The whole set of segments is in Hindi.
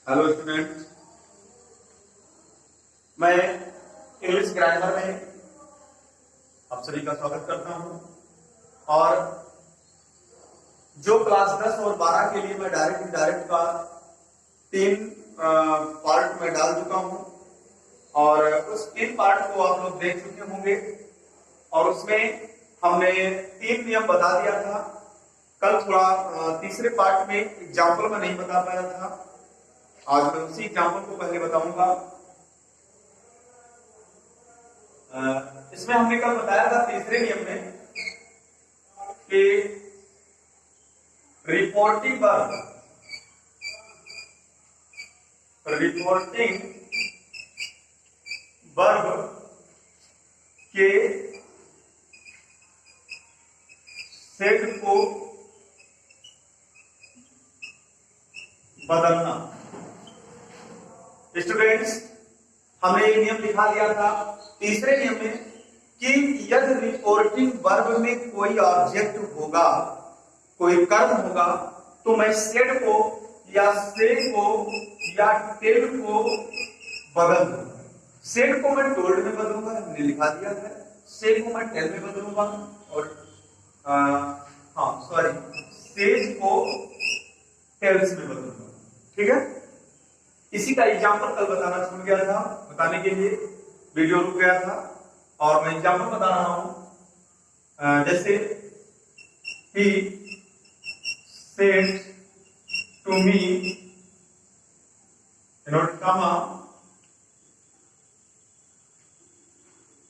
हेलो स्टूडेंट, मैं इंग्लिश ग्रामर में आप सभी का स्वागत करता हूं। और जो क्लास 10 और 12 के लिए मैं डायरेक्ट इनडायरेक्ट का 3 पार्ट में डाल चुका हूं और उस 3 पार्ट को आप लोग देख चुके होंगे और उसमें हमने 3 नियम बता दिया था। कल थोड़ा तीसरे पार्ट में एग्जाम्पल में नहीं बता पाया था, आज मैं उसी एग्जाम्पल को पहले बताऊंगा। इसमें हमने कल बताया था तीसरे नियम में कि रिपोर्टिंग वर्ब के सेट को बदलना। स्टूडेंट्स, हमने ये नियम दिखा दिया था तीसरे नियम में कि यदि रिपोर्टिंग वर्ब में कोई ऑब्जेक्ट होगा, कोई कर्म होगा, तो मैं सेट को या से को या टेल को बदल दूंगा। सेट को मैं टोल्ड में बदलूंगा, हमने लिखा दिया है। से को मैं टेल में बदलूंगा और सेज को टेल्स में बदलूंगा। ठीक है, इसी का एग्जाम्पल कल बताना छूट गया था, बताने के लिए वीडियो रुक गया था और मैं एग्जाम्पल बता रहा हूं। जैसे he said to me, comma,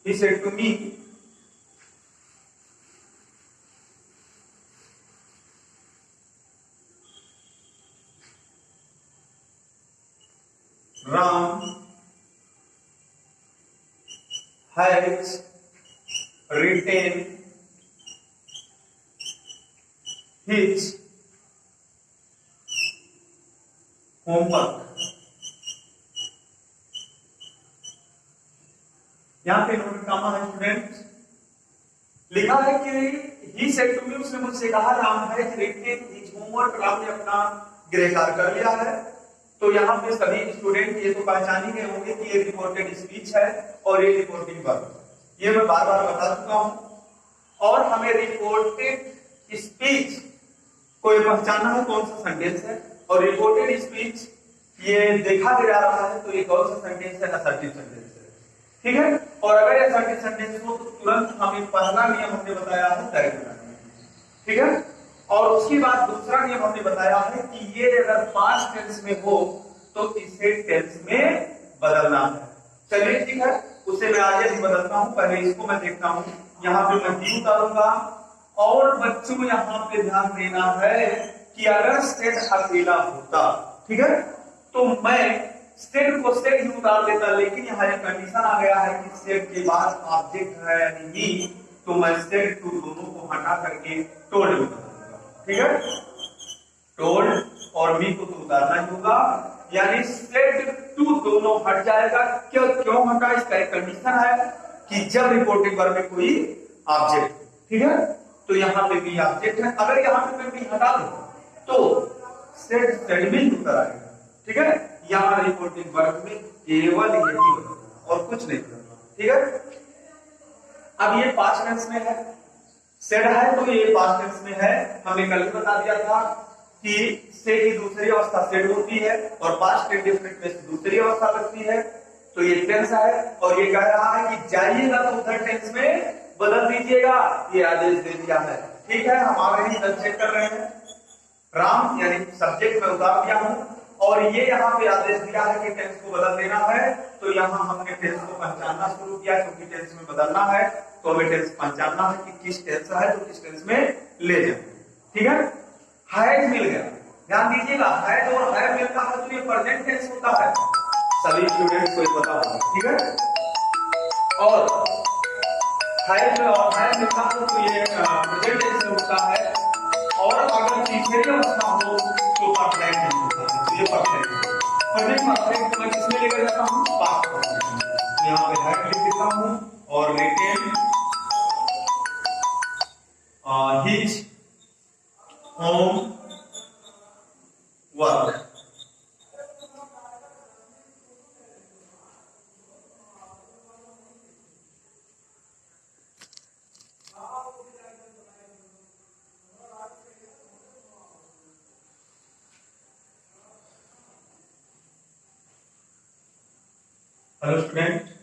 he said to me, Ram has written his homework। यहां पे नोट कामा है स्टूडेंट, लिखा है कि ही सेड टू मी, उसने मुझसे कहा Ram has written his homework, Ram ने अपना गृह कार्य कर लिया है। तो यहाँ पे सभी स्टूडेंट ये तो पहचान ही गए होंगे कि ये रिपोर्टेड स्पीच है और ये रिपोर्टिंग वर्ब, ये मैं बार बार बता चुका हूं। और हमें रिपोर्टेड स्पीच को ये पहचानना है कौन सा सेंटेंस है, और रिपोर्टेड स्पीच ये देखा जा रहा है तो ये कौन सा सेंटेंस है, असर्टिव सेंटेंस है। ठीक है, और अगर ये असर्टिव सेंटेंस हो तो तुरंत हमें पहला नियम हमने बताया है तय करना। ठीक है, और उसके बाद दूसरा नियम हमने बताया है कि ये अगर पास्ट टेंस में हो तो इसे टेंस में बदलना है। चलिए ठीक है, उसे मैं आगे भी बदलता हूं, पहले इसको मैं देखता हूं। यहाँ पे मैं ही उतारूंगा और बच्चों यहाँ पे ध्यान देना है कि अगर सेट अकेला होता, ठीक है, तो मैं सेट को सेट ही उतार देता, लेकिन यहाँ एक कंडीशन आ गया है कि सेट के बाद ऑब्जेक्ट है यानी मी, तो मैं सेट टू दोनों को हटा करके टोल्ड में बदलूंगा। ठीक है, टोल्ड और मी को तो उतारना ही होगा, यानी सेट टू दोनों हट जाएगा। क्यों हटा, इसका एक कंडीशन है कि जब रिपोर्टिंग वर्ब में कोई ऑब्जेक्ट, ठीक है, तो यहाँ पे भी ऑब्जेक्ट है। अगर यहाँ पे भी हटा दो तो सेट सेडमिल उतर आएगा। ठीक है, यहाँ रिपोर्टिंग वर्ब में केवल यही बदलना और कुछ नहीं बदलना। ठीक है, अब ये पास्ट टेंस में है, सेड है तो ये पास्ट टेंस में है। हमने कल भी बता दिया था कि से की दूसरी अवस्था सेड होती है और पास्ट इंडेफिनिट में दूसरी अवस्था लगती है, तो ये टेंस है और ये कह रहा है कि जाइएगा तो उधर टेंस में बदल दीजिएगा, ये आदेश दे दिया है। ठीक है, हम आगे ही चेक कर रहे हैं। राम यानी सब्जेक्ट में उतार दिया हूं और ये यहाँ पे आदेश दिया है कि टेंस को बदल देना है, तो यहाँ हमने टेंस को पहचानना शुरू किया, क्योंकि टेंस में बदलना है तो हमें टेंस पहचानना है कि किस टेंस है तो किस टेंस में ले जाए। ठीक है, हैज मिल गया, ध्यान दीजिएगा, हैज और हैव मिलता है तो ये प्रेजेंट टेंस होता है, सभी स्टूडेंट्स को ये पता होगा। ठीक है, और हैज और हैव मिलता है तो ये प्रेजेंट टेंस होता है, और अगर तीसरी अवस्था हो तो परफेक्ट टेंस होता है। ये परफेक्ट मैं किसमें लेकर जाता हूँ, पास्ट परफेक्ट। यहाँ पे हैव लिख देता हूँ और written his homework. Hello student,